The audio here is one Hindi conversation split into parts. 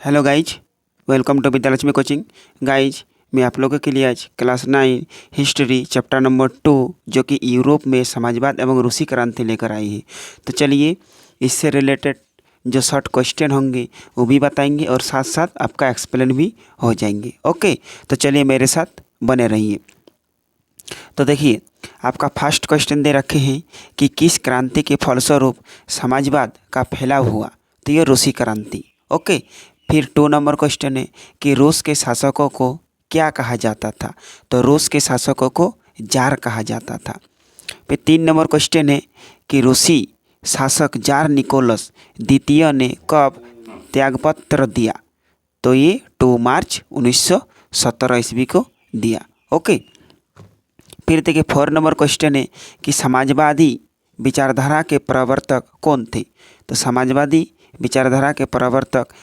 Hello guys, welcome to Vidyalakshmi coaching. Guys, मैं आप लोगों के लिए आज क्लास 9 हिस्ट्री चैप्टर नंबर 2 जो कि यूरोप में समाजवाद एवं रूसी क्रांति लेकर आई है। तो चलिए इससे रिलेटेड जो शॉर्ट क्वेश्चन होंगे वो भी बताएंगे और साथ साथ आपका एक्सप्लेन भी हो जाएंगे। ओके, तो चलिए मेरे साथ बने रहिए। तो देखिए, आपका फर्स्ट क्वेश्चन दे रखे हैं कि किस क्रांति के फलस्वरूप समाजवाद का फैलाव हुआ। तो ये रूसी क्रांति। ओके, फिर 2 नंबर क्वेश्चन है कि रूस के शासकों को क्या कहा जाता था। तो रूस के शासकों को जार कहा जाता था। फिर 3 नंबर क्वेश्चन है कि रूसी शासक जार निकोलस द्वितीय ने कब त्यागपत्र दिया। तो ये 2 मार्च 1917 ईस्वी को दिया। ओके, फिर देखिए 4 नंबर क्वेश्चन है कि समाजवादी विचारधारा के प्रवर्तक कौन थे। तो समाजवादी विचारधारा के प्रवर्तक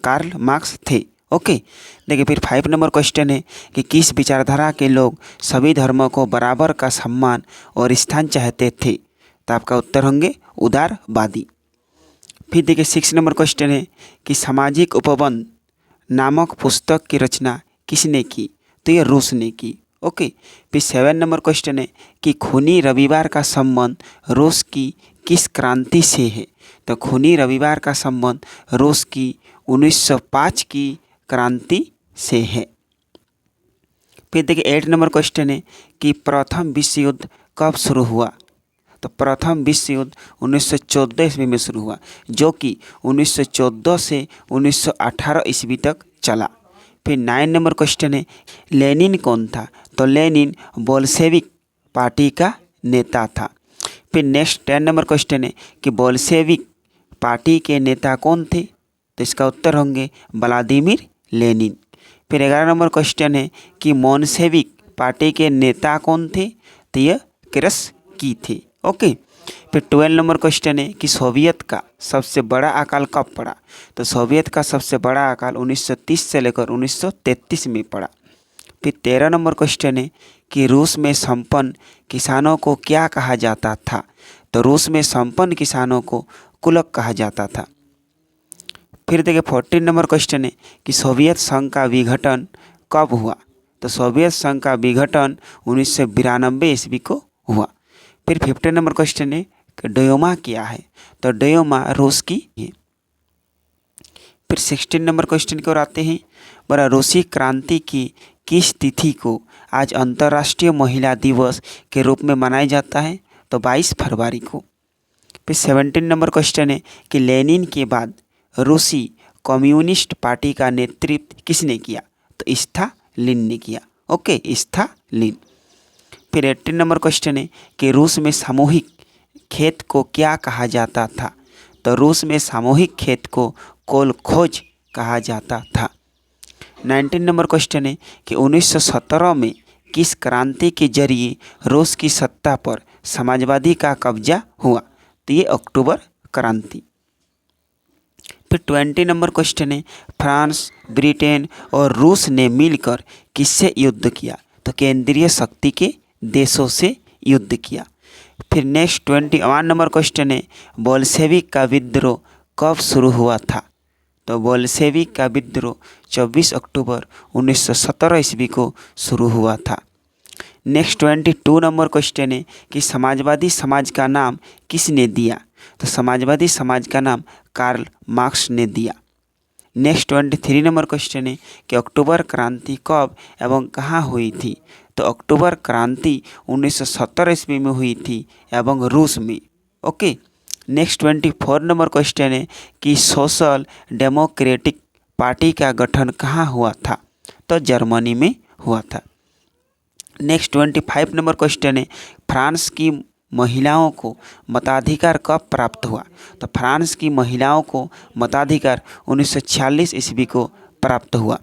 कार्ल मार्क्स थे। ओके, देखिए फिर 5 नंबर क्वेश्चन है कि किस विचारधारा के लोग सभी धर्मों को बराबर का सम्मान और स्थान चाहते थे। तो आपका उत्तर होंगे उदारवादी। फिर देखिए 6 नंबर क्वेश्चन है कि सामाजिक उपबंध नामक पुस्तक की रचना किसने की। तो ये रूस ने की। ओके, फिर 7 नंबर क्वेश्चन है कि खूनी रविवार का संबंध रूस की किस क्रांति से है। तो खूनी रविवार का संबंध रूस की 1905 की क्रांति से है। फिर देखिए 8 नंबर क्वेश्चन है कि प्रथम विश्व युद्ध कब शुरू हुआ। तो प्रथम विश्व युद्ध 1914 ईस्वी में शुरू हुआ, जो कि 1914 से 1918 ईस्वी तक चला। फिर 9 नंबर क्वेश्चन है लेनिन कौन था। तो लेनिन बोल्शेविक पार्टी का नेता था। फिर नेक्स्ट 10 नंबर क्वेश्चन है कि बोल्शेविक पार्टी के नेता कौन थे। तो इसका उत्तर होंगे व्लादिमीर लेनिन। फिर 11 नंबर क्वेश्चन है कि मोनसेविक पार्टी के नेता कौन थे। तो यह किर्स्की थे। ओके, फिर 12 नंबर क्वेश्चन है कि सोवियत का सबसे बड़ा अकाल कब पड़ा। तो सोवियत का सबसे बड़ा अकाल 1930 से लेकर 1933 में पड़ा। फिर 13 नंबर क्वेश्चन है कि रूस में संपन्न किसानों को क्या कहा जाता था। तो रूस में संपन्न किसानों को कुलक कहा जाता था। फिर देखिए 14 नंबर क्वेश्चन है कि सोवियत संघ का विघटन कब हुआ। तो सोवियत संघ का विघटन 1992 ईस्वी को हुआ। फिर 15 नंबर क्वेश्चन है कि डयोमा क्या है। तो डयोमा रूस की है। फिर 16 नंबर क्वेश्चन की ओर आते हैं। बड़ा रूसी क्रांति की किस तिथि को आज अंतर्राष्ट्रीय महिला दिवस के रूप में मनाया जाता है। तो 22 फरवरी को। फिर 17 नंबर क्वेश्चन है कि लेनिन के बाद रूसी कम्युनिस्ट पार्टी का नेतृत्व किसने किया। तो स्टालिन ने किया। Okay, Stalin. फिर 18 नंबर क्वेश्चन है कि रूस में सामूहिक खेत को क्या कहा जाता था। तो रूस में सामूहिक खेत को कोलखोज कहा जाता था। 19 नंबर क्वेश्चन है कि 1917 में किस क्रांति के जरिए रूस की सत्ता पर समाजवादी का कब्जा हुआ। तो ये अक्टूबर क्रांति। फिर 20 नंबर क्वेश्चन है फ्रांस, ब्रिटेन और रूस ने मिलकर किससे युद्ध किया। तो केंद्रीय शक्ति के देशों से युद्ध किया। फिर नेक्स्ट 21 नंबर क्वेश्चन है बोल्शेविक का विद्रोह कब शुरू हुआ था। तो बोल्शेविक का विद्रोह 24 अक्टूबर 1917 ईस्वी को शुरू हुआ था। नेक्स्ट 22 नंबर क्वेश्चन है कि समाजवादी समाज का नाम किसने दिया। तो समाजवादी समाज का नाम कार्ल मार्क्स ने दिया। नेक्स्ट 23 नंबर क्वेश्चन है कि अक्टूबर क्रांति कब एवं कहाँ हुई थी। तो अक्टूबर क्रांति 1917 ईस्वी में हुई थी एवं रूस में। ओके, नेक्स्ट 24 नंबर क्वेश्चन है कि सोशल डेमोक्रेटिक पार्टी का गठन कहाँ हुआ था। तो जर्मनी में हुआ था। नेक्स्ट 25 नंबर क्वेश्चन है फ्रांस की महिलाओं को मताधिकार कब प्राप्त हुआ। तो फ्रांस की महिलाओं को मताधिकार 1946 ईस्वी को प्राप्त हुआ।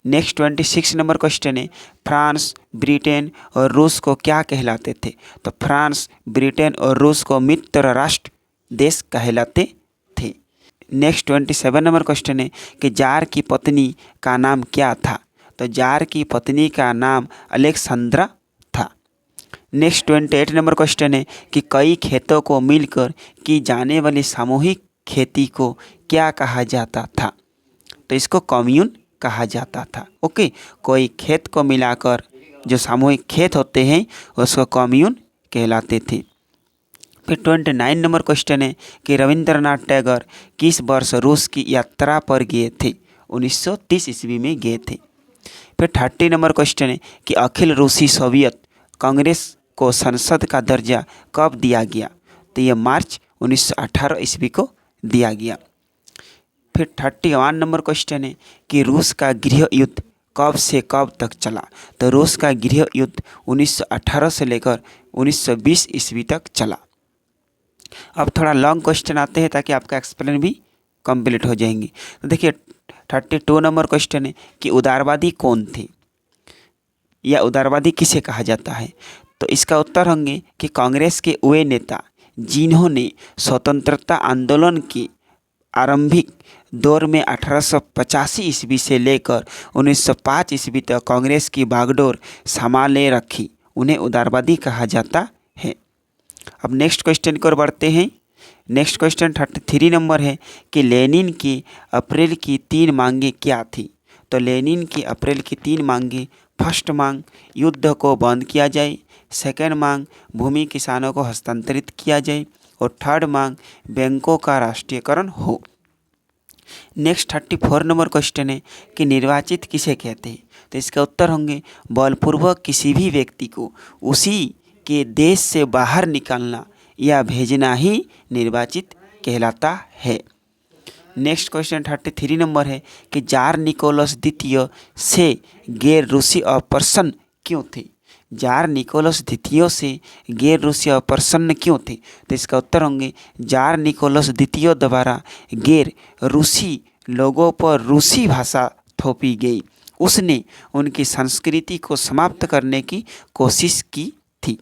नेक्स्ट 26 नंबर क्वेश्चन है फ्रांस, ब्रिटेन और रूस को क्या कहलाते थे। तो फ्रांस, ब्रिटेन और रूस को मित्र राष्ट्र देश कहलाते थे। नेक्स्ट 27 नंबर क्वेश्चन है कि जार की पत्नी का नाम क्या था। तो जार की पत्नी का नाम अलेक्सेंद्रा था। नेक्स्ट 28 नंबर क्वेश्चन है कि कई खेतों को मिलकर की जाने वाली सामूहिक खेती को क्या कहा जाता था। तो इसको कम्यून कहा जाता था। ओके, कोई खेत को मिलाकर जो सामूहिक खेत होते हैं उसको कम्यून कहलाते थे। फिर 29 नंबर क्वेश्चन है कि रविंद्रनाथ टैगोर किस वर्ष रूस की यात्रा पर गए थे? 1930 ईस्वी में गए थे। फिर 30 नंबर क्वेश्चन है कि अखिल रूसी सोवियत कांग्रेस को संसद का दर्जा कब दिया गया? तो यह मार्च 1918 ईस्वी को दिया गया। फिर 31 नंबर क्वेश्चन है कि रूस का गृह युद्ध कब से कब तक चला? तो रूस का गृह युद्ध 1918 से लेकर 1920 ईस्वी तक चला। अब थोड़ा लॉन्ग क्वेश्चन आते हैं ताकि आपका एक्सप्लेन भी कंप्लीट हो जाएंगे। तो देखिए 32 नंबर क्वेश्चन है कि उदारवादी कौन थे या उदारवादी किसे कहा जाता है? तो इसका उत्तर होंगे कि कांग्रेस के वे नेता जिन्होंने स्वतंत्रता आंदोलन के आरंभिक दौर में 1885 ईस्वी से लेकर 1905 ईस्वी तक कांग्रेस की बागडोर संभाले रखी, उन्हें उदारवादी कहा जाता है। अब नेक्स्ट क्वेश्चन की ओर बढ़ते हैं। नेक्स्ट क्वेश्चन 33 नंबर है कि लेनिन की अप्रैल की 3 मांगें क्या थी? तो लेनिन की अप्रैल की 3 मांगें, फर्स्ट मांग युद्ध को बंद किया जाए, सेकेंड मांग भूमि किसानों को हस्तांतरित किया जाए और थर्ड मांग बैंकों का राष्ट्रीयकरण हो। नेक्स्ट 34 नंबर क्वेश्चन है कि निर्वाचित किसे कहते हैं? तो इसका उत्तर होंगे बलपूर्वक किसी भी व्यक्ति को उसी के देश से बाहर निकालना या भेजना ही निर्वाचित कहलाता है। नेक्स्ट क्वेश्चन 33 नंबर है कि जार निकोलस द्वितीय से गैर रूसी अप्रसन्न क्यों थे? जार निकोलस द्वितीय से गैर रूसी अप्रसन्न क्यों थे? तो इसका उत्तर होंगे जार निकोलस द्वितीय द्वारा गैर रूसी लोगों पर रूसी भाषा थोपी गई। उसने उनकी संस्कृति को समाप्त करने की कोशिश की थी।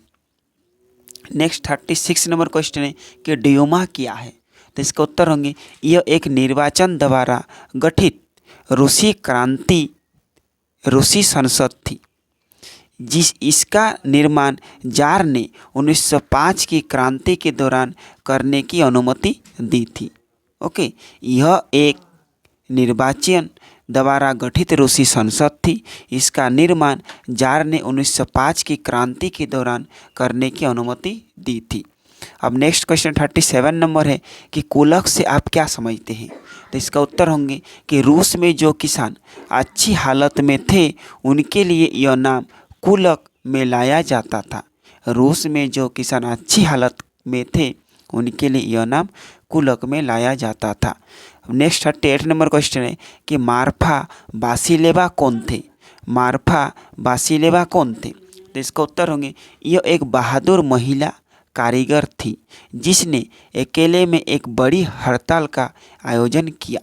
नेक्स्ट 36 नंबर क्वेश्चन है कि ड्यूमा क्या है? तो इसका उत्तर होंगे यह एक निर्वाचन द्वारा गठित रूसी संसद थी इसका निर्माण जार ने 1905 की क्रांति के दौरान करने की अनुमति दी थी। ओके, यह एक निर्वाचन द्वारा गठित रूसी संसद थी। इसका निर्माण जार ने 1905 की क्रांति के दौरान करने की अनुमति दी थी। अब नेक्स्ट क्वेश्चन 37 नंबर है कि कुलक से आप क्या समझते हैं? तो इसका उत्तर होंगे कि रूस में जो किसान अच्छी हालत में थे उनके लिए यह नाम कुलक में लाया जाता था। रूस में जो किसान अच्छी हालत में थे उनके लिए यह नाम कुलक में लाया जाता था। नेक्स्ट 38 नंबर क्वेश्चन है कि मार्फा बासिलेवा कौन थे? मार्फा बासिलेवा कौन थे? तो इसका उत्तर होंगे यह एक बहादुर महिला कारीगर थी जिसने अकेले में एक बड़ी हड़ताल का आयोजन किया।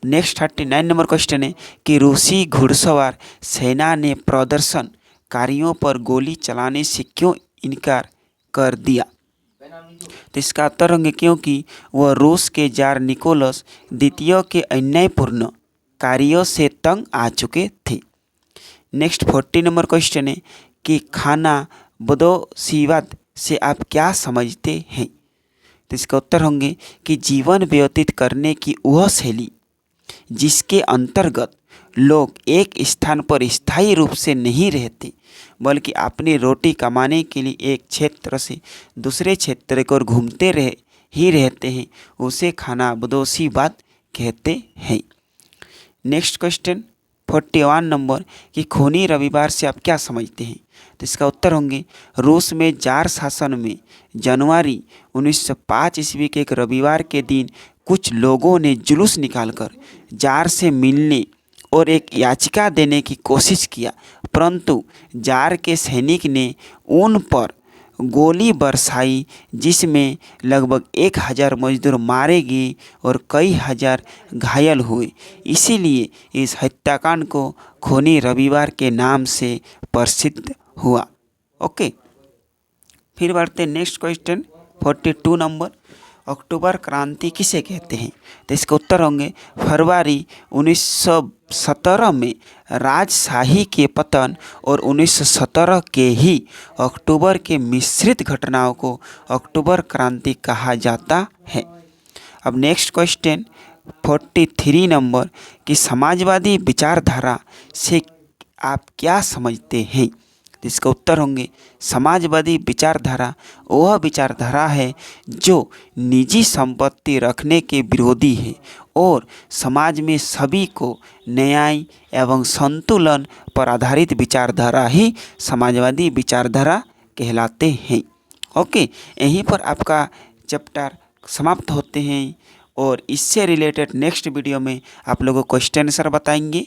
नेक्स्ट 39 नंबर क्वेश्चन है कि रूसी घुड़सवार सेना ने प्रदर्शनकारियों पर गोली चलाने से क्यों इनकार कर दिया? तो इसका उत्तर होंगे क्योंकि वह रूस के जार निकोलस द्वितीय के अन्यायपूर्ण कार्यों से तंग आ चुके थे। नेक्स्ट 40 नंबर क्वेश्चन है कि खाना बदोशीवाद से आप क्या समझते हैं? तो इसका उत्तर होंगे कि जीवन व्यतीत करने की वह शैली जिसके अंतर्गत लोग एक स्थान पर स्थायी रूप से नहीं रहते बल्कि अपनी रोटी कमाने के लिए एक क्षेत्र से दूसरे क्षेत्र को घूमते रहते हैं, उसे खाना बदोशीवाद कहते हैं। नेक्स्ट क्वेश्चन 41 नंबर कि खूनी रविवार से आप क्या समझते हैं? तो इसका उत्तर होंगे रूस में जार शासन में जनवरी 1905 ईस्वी के एक रविवार के दिन कुछ लोगों ने जुलूस निकालकर जार से मिलने और एक याचिका देने की कोशिश किया, परंतु जार के सैनिक ने उन पर गोली बरसाई जिसमें लगभग 1000 मजदूर मारे गए और कई हजार घायल हुए। इसीलिए इस हत्याकांड को खूनी रविवार के नाम से प्रसिद्ध हुआ। ओके, फिर बढ़ते नेक्स्ट क्वेश्चन 42 नंबर अक्टूबर क्रांति किसे कहते हैं? तो इसके उत्तर होंगे फरवरी 1917 में राजशाही के पतन और 1917 के ही अक्टूबर के मिश्रित घटनाओं को अक्टूबर क्रांति कहा जाता है। अब नेक्स्ट क्वेश्चन 43 नंबर कि समाजवादी विचारधारा से आप क्या समझते हैं। तो इसका उत्तर होंगे समाजवादी विचारधारा वह विचारधारा है जो निजी संपत्ति रखने के विरोधी है और समाज में सभी को न्याय एवं संतुलन पर आधारित विचारधारा ही समाजवादी विचारधारा कहलाते हैं। ओके, यहीं पर आपका चैप्टर समाप्त होते हैं और इससे रिलेटेड नेक्स्ट वीडियो में आप लोगों को क्वेश्चन आंसर बताएंगे।